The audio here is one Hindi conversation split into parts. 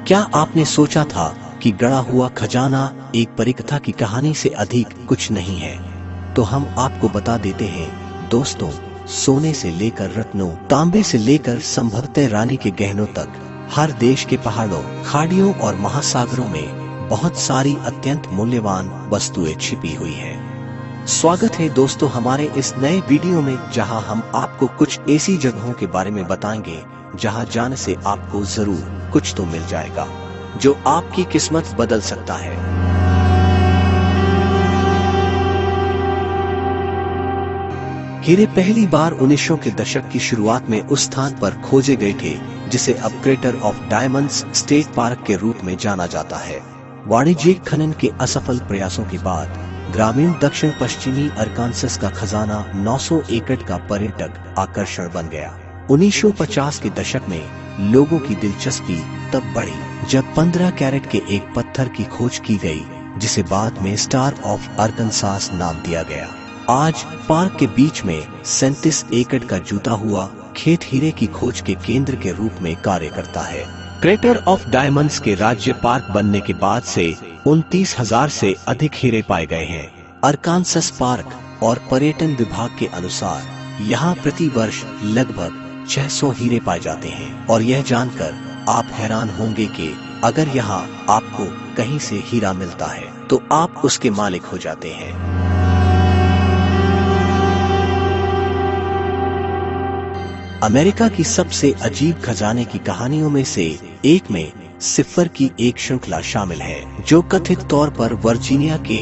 क्या आपने सोचा था कि गड़ा हुआ खजाना एक परिकथा की कहानी से अधिक कुछ नहीं है? तो हम आपको बता देते हैं दोस्तों, सोने से लेकर रत्नों, तांबे से लेकर संभवतः रानी के गहनों तक हर देश के पहाड़ों, खाड़ियों और महासागरों में बहुत सारी अत्यंत मूल्यवान वस्तुएं छिपी हुई हैं। स्वागत है दोस्तों हमारे इस नए वीडियो में, जहां हम आपको कुछ ऐसी जगहों के बारे में बताएंगे जहां जाने से आपको जरूर कुछ तो मिल जाएगा जो आपकी किस्मत बदल सकता है। हीरे पहली बार 1900 के दशक की शुरुआत में उस स्थान पर खोजे गए थे जिसे अब crater of diamonds state park के रूप में जाना जाता है। वाणिज्यिक खनन के असफल प्रयासों के बाद ग्रामीण दक्षिण पश्चिमी अरकानसस का खजाना 900 एकड़ का पर्यटक आकर्षण बन गया। 1950 के दशक में लोगों की दिलचस्पी तब बढ़ी जब 15 कैरेट के एक पत्थर की खोज की गई जिसे बाद में स्टार ऑफ अरकानसास नाम दिया गया। आज पार्क के बीच में 37 एकड़ का जुता हुआ खेत हीरे की खोज के केंद्र के रूप में कार्य करता है। क्रेटर ऑफ डायमंड्स के राज्य पार्क बनने के बाद से 29,000 से अधिक हीरे पाए गए हैं। अरकानसस पार्क और पर्यटन विभाग के अनुसार यहाँ प्रति वर्ष लगभग 600 हीरे पाए जाते हैं और यह जानकर आप हैरान होंगे कि अगर यहाँ आपको कहीं से हीरा मिलता है तो आप उसके मालिक हो जाते हैं। अमेरिका की सबसे अजीब खजाने की कहानियों में से एक में सिफर की एक श्रृंखला शामिल है जो कथित तौर पर वर्जीनिया के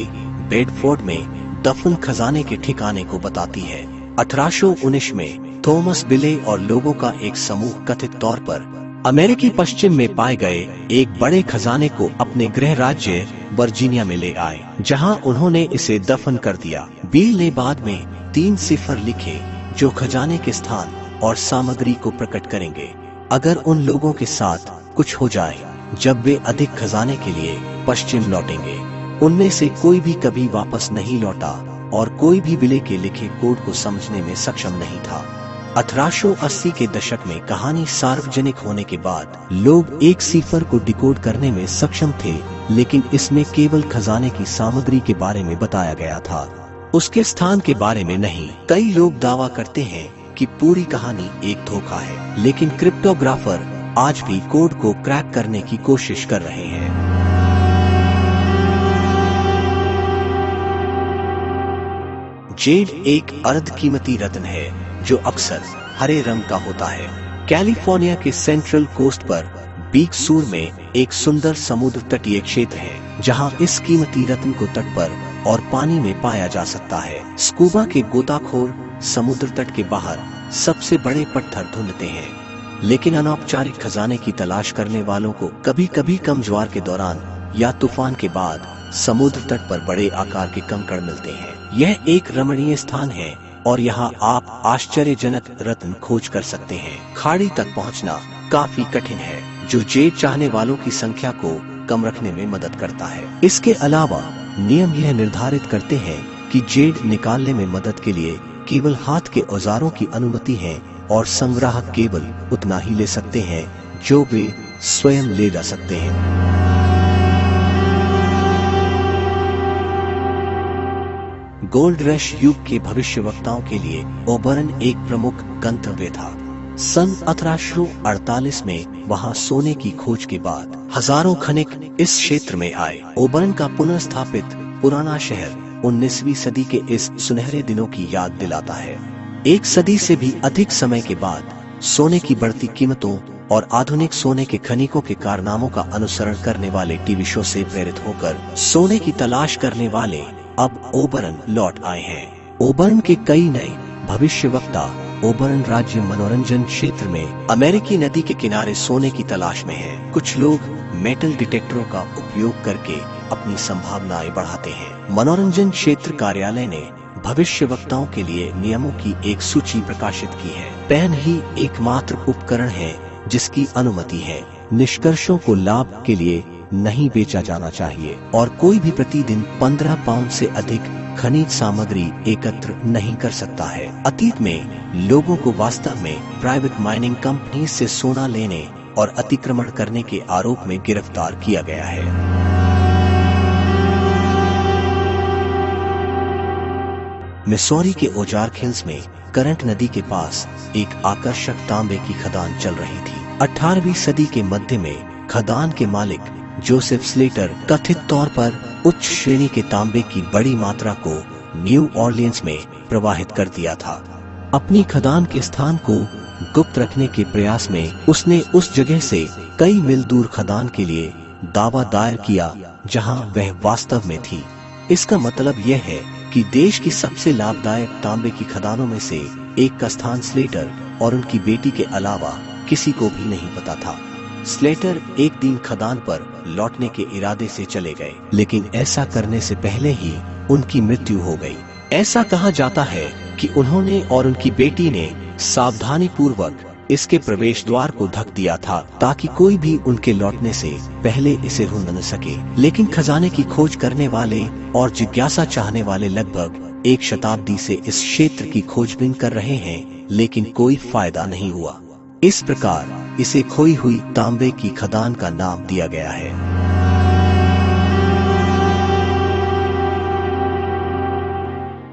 बेडफोर्ड में दफन खजाने के ठिकाने को बताती है। 1819 में थॉमस बिले और लोगों का एक समूह कथित तौर पर अमेरिकी पश्चिम में पाए गए एक बड़े खजाने को अपने गृह राज्य वर्जीनिया में ले आए, जहां उन्होंने इसे दफन कर दिया। बिल ने बाद में 3 सिफर लिखे जो खजाने के स्थान और सामग्री को प्रकट करेंगे। अगर उन लोगों के साथ कुछ हो जाए जब वे अधिक खजाने के लिए पश्चिम लौटेंगे, उनमें से कोई भी कभी वापस नहीं लौटा और कोई भी बिले के लिखे कोड को समझने में सक्षम नहीं था। 1880 के दशक में कहानी सार्वजनिक होने के बाद लोग एक सिफर को डिकोड करने में सक्षम थे, लेकिन इसमें केवल खजाने की सामग्री के बारे में बताया गया था, उसके स्थान के बारे में नहीं। कई लोग दावा करते हैं कि पूरी कहानी एक धोखा है, लेकिन क्रिप्टोग्राफर आज भी कोड को क्रैक करने की कोशिश कर रहे हैं। जेड एक अर्ध कीमती रत्न है जो अक्सर हरे रंग का होता है। कैलिफोर्निया के सेंट्रल कोस्ट पर बिग सुर में एक सुंदर समुद्र तटीय क्षेत्र है जहां इस कीमती रत्न को तट पर और पानी में पाया जा सकता है। स्कूबा के गोताखोर समुद्र तट के बाहर सबसे बड़े पत्थर ढूंढते हैं, लेकिन अनौपचारिक खजाने की तलाश करने वालों को कभी कभी कम ज्वार के दौरान या तूफान के बाद समुद्र तट पर बड़े आकार के कंकड़ मिलते हैं। यह एक रमणीय स्थान है और यहाँ आप आश्चर्यजनक रत्न खोज कर सकते हैं। खाड़ी तक पहुँचना काफी कठिन है जो जेड चाहने वालों की संख्या को कम रखने में मदद करता है। इसके अलावा नियम यह निर्धारित करते हैं कि जेड निकालने में मदद के लिए केवल हाथ के औजारों की अनुमति है और संग्राहक केवल उतना ही ले सकते हैं जो वे स्वयं ले जा सकते हैं। गोल्ड रश युग के भविष्यवक्ताओं के लिए ओबर्न एक प्रमुख गंतव्य था। सन 1848 में वहां सोने की खोज के बाद हजारों खनिक इस क्षेत्र में आए। ओबर्न का पुनर्स्थापित पुराना शहर 19वीं सदी के इस सुनहरे दिनों की याद दिलाता है। एक सदी से भी अधिक समय के बाद सोने की बढ़ती कीमतों और आधुनिक सोने के खनिकों के कारनामों का अनुसरण करने वाले टीवी शो से प्रेरित होकर सोने की तलाश करने वाले अब ओबर्न लौट आए हैं। ओबर्न के कई नए भविष्यवक्ता ओबर्न राज्य मनोरंजन क्षेत्र में अमेरिकी नदी के किनारे सोने की तलाश में हैं। कुछ लोग मेटल डिटेक्टरों का उपयोग करके अपनी संभावनाएं बढ़ाते हैं। मनोरंजन क्षेत्र कार्यालय ने भविष्यवक्ताओं के लिए नियमों की एक सूची प्रकाशित की है। पेन ही एकमात्र उपकरण है जिसकी अनुमति है। निष्कर्षों को लाभ के लिए नहीं बेचा जाना चाहिए और कोई भी प्रतिदिन 15 पाउंड से अधिक खनिज सामग्री एकत्र नहीं कर सकता है। अतीत में लोगों को वास्तव में प्राइवेट माइनिंग कंपनी से सोना लेने और अतिक्रमण करने के आरोप में गिरफ्तार किया गया है। मिसौरी के ओजार्क हिल्स में करंट नदी के पास एक आकर्षक तांबे की खदान चल रही थी। 18वीं सदी के मध्य में खदान के मालिक जोसेफ स्लेटर कथित तौर पर उच्च श्रेणी के तांबे की बड़ी मात्रा को न्यू ऑरलियंस में प्रवाहित कर दिया था। अपनी खदान के स्थान को गुप्त रखने के प्रयास में उसने उस जगह से कई मील दूर खदान के लिए दावा दायर किया जहां वह वास्तव में थी। इसका मतलब यह है कि देश की सबसे लाभदायक तांबे की खदानों में से एक का स्थान स्लेटर और उनकी बेटी के अलावा किसी को भी नहीं पता था। स्लेटर एक दिन खदान पर लौटने के इरादे से चले गए, लेकिन ऐसा करने से पहले ही उनकी मृत्यु हो गई। ऐसा कहा जाता है कि उन्होंने और उनकी बेटी ने सावधानी पूर्वक इसके प्रवेश द्वार को ढक दिया था ताकि कोई भी उनके लौटने से पहले इसे ढूंढ न सके। लेकिन खजाने की खोज करने वाले और जिज्ञासा चाहने वाले लगभग एक शताब्दी से इस क्षेत्र की खोजबीन कर रहे हैं, लेकिन कोई फायदा नहीं हुआ। इस प्रकार इसे खोई हुई तांबे की खदान का नाम दिया गया है।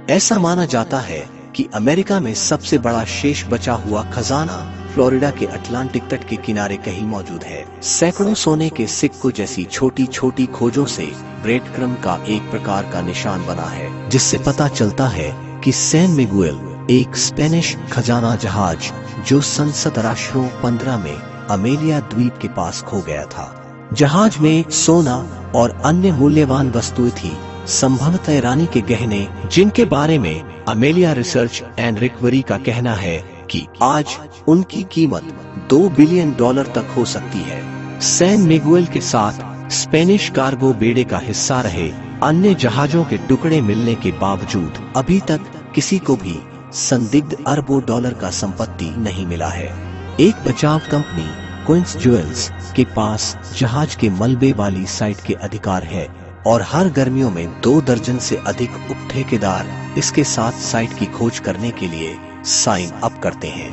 ऐसा माना जाता है कि अमेरिका में सबसे बड़ा शेष बचा हुआ खजाना फ्लोरिडा के अटलांटिक तट के किनारे कहीं मौजूद है। सैकड़ों सोने के सिक्कों जैसी छोटी छोटी खोजों से ब्रेड क्रम्ब का एक प्रकार का निशान बना है, जिससे पता चलता है कि सैन मिगुएल एक स्पेनिश खजाना जहाज जो सन 1715 में अमेलिया द्वीप के पास खो गया था। जहाज में सोना और अन्य मूल्यवान वस्तुएं थी, संभवतः रानी के गहने, जिनके बारे में अमेलिया रिसर्च एंड रिकवरी का कहना है कि आज उनकी कीमत $2 बिलियन तक हो सकती है। सैन मिगुएल के साथ स्पेनिश कार्गो बेड़े का हिस्सा रहे अन्य जहाजों के टुकड़े मिलने के बावजूद अभी तक किसी को भी संदिग्ध अरबों डॉलर का संपत्ति नहीं मिला है। एक बचाव कंपनी क्वींस ज्वेल्स के पास जहाज के मलबे वाली साइट के अधिकार है और हर गर्मियों में 2 दर्जन से अधिक उपठेकेदार इसके साथ साइट की खोज करने के लिए साइन अप करते हैं।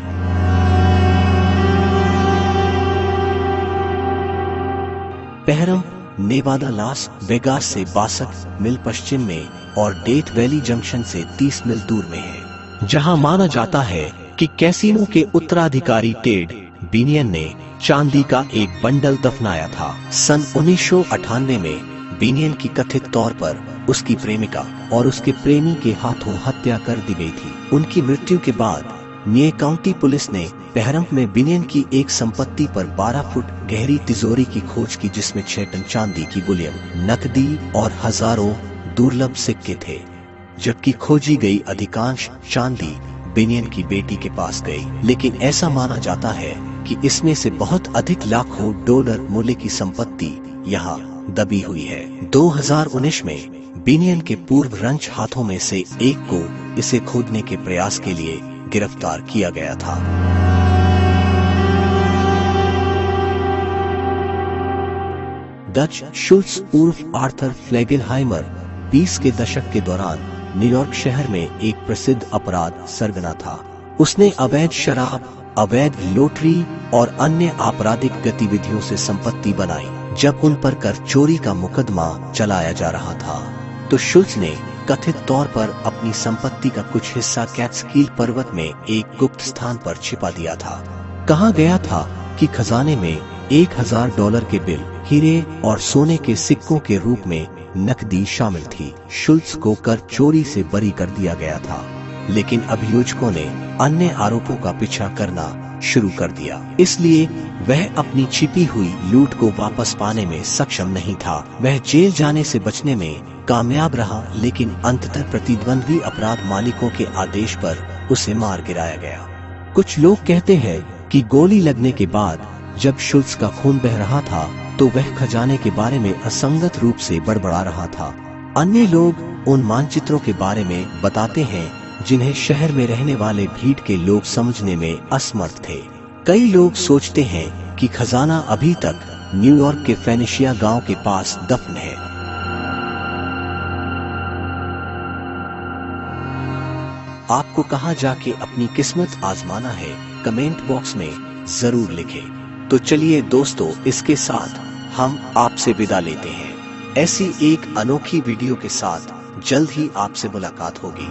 बहरम नेवादा लास वेगास से 62 मील पश्चिम में और डेथ वैली जंक्शन से 30 मील दूर में है, जहां माना जाता है कि कैसीनो के उत्तराधिकारी टेड बीनियन ने चांदी का एक बंडल दफनाया था। सन 1998 में बीनियन की कथित तौर पर उसकी प्रेमिका और उसके प्रेमी के हाथों हत्या कर दी गई थी। उनकी मृत्यु के बाद न्यू काउंटी पुलिस ने बहरम में बीनियन की एक संपत्ति पर 12 फुट गहरी तिजोरी की खोज की, जिसमें 6 टन चांदी की बुलियन, नकदी और हजारों दुर्लभ सिक्के थे, जबकि खोजी गई अधिकांश चांदी बीनियन की बेटी के पास गई। लेकिन ऐसा माना जाता है कि इसमें से बहुत अधिक लाखों डॉलर मूल्य की संपत्ति यहाँ दबी हुई है। 2019 में बीनियन के पूर्व रंच हाथों में से एक को इसे खोदने के प्रयास के लिए गिरफ्तार किया गया था। डच शुल्ट्ज उर्फ आर्थर फ्लेगेनहाइमर 20 के दशक के दौरान न्यूयॉर्क शहर में एक प्रसिद्ध अपराध सरगना था। उसने अवैध शराब, अवैध लॉटरी और अन्य आपराधिक गतिविधियों से संपत्ति बनाई। जब उन पर कर चोरी का मुकदमा चलाया जा रहा था, तो शुल्ट्ज ने कथित तौर पर अपनी संपत्ति का कुछ हिस्सा कैट्सकील पर्वत में एक गुप्त स्थान पर छिपा दिया था। कहा गया था कि खजाने में $1000 के बिल, हीरे और सोने के सिक्कों के रूप में नकदी शामिल थी। शुल्ट्ज को कर चोरी से बरी कर दिया गया था, लेकिन अभियोजकों ने अन्य आरोपों का पीछा करना शुरू कर दिया, इसलिए वह अपनी छिपी हुई लूट को वापस पाने में सक्षम नहीं था। वह जेल जाने से बचने में कामयाब रहा, लेकिन अंततः प्रतिद्वंद्वी अपराध मालिकों के आदेश पर उसे मार गिराया गया। कुछ लोग कहते हैं कि गोली लगने के बाद जब शुल्ट्ज का खून बह रहा था, तो वह खजाने के बारे में असंगत रूप से बड़बड़ा रहा था। अन्य लोग उन मानचित्रों के बारे में बताते हैं जिन्हें शहर में रहने वाले भीड़ के लोग समझने में असमर्थ थे। कई लोग सोचते हैं कि खजाना अभी तक न्यूयॉर्क के फेनिशिया गांव के पास दफन है। आपको कहां जाके अपनी किस्मत आजमाना है, कमेंट बॉक्स में जरूर लिखें। तो चलिए दोस्तों, इसके साथ हम आपसे विदा लेते हैं। ऐसी एक अनोखी वीडियो के साथ जल्द ही आपसे मुलाकात होगी।